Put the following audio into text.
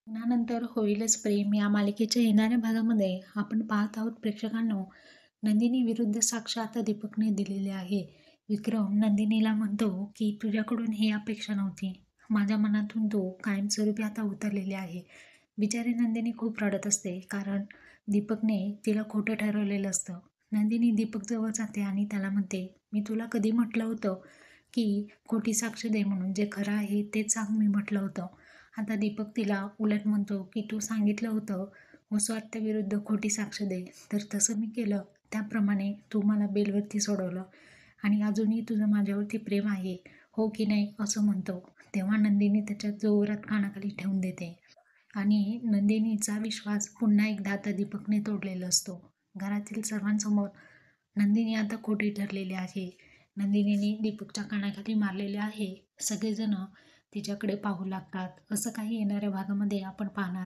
लग्नानंतर होईलच प्रेम या मालिकेच्या येणाऱ्या भागामध्ये आपण पाहत आहोत प्रेक्षकांनो. नंदिनी विरुद्ध साक्ष आता दीपकने दिलेले आहे. विक्रम नंदिनीला म्हणतो की तुझ्याकडून ही अपेक्षा नव्हती. माझ्या मनातून तू कायमस्वरूपी आता उतरलेली आहे. बिचारी नंदिनी खूप रडत असते कारण दीपकने तिला खोटं ठरवलेलं असतं. नंदिनी दीपक जवळ जाते आणि त्याला म्हणते, मी तुला कधी म्हटलं होतं की खोटी साक्ष दे म्हणून, जे खरं आहे तेच सांग मी म्हटलं होतं. आता दीपक तिला उलट म्हणतो की तू सांगितलं होतं स्वार्थाविरुद्ध खोटी साक्ष दे, तर तसं मी केलं. त्याप्रमाणे तू मला बेलवरती सोडवलं आणि अजूनही तुझं माझ्यावरती प्रेम आहे, हो की नाही, असं म्हणतो. तेव्हा नंदिनी त्याच्या जोरात कानाखाली ठेवून देते आणि नंदिनीचा विश्वास पुन्हा एकदा आता दीपकने तोडलेला असतो. घरातील सर्वांसमोर नंदिनी आता खोटी ठरलेली आहे. नंदिनीने दीपकच्या कानाखाली मारलेले आहे. सगळेजण तिच्याकडे पाहू लागतात. असं काही येणाऱ्या भागामध्ये आपण पाहणार.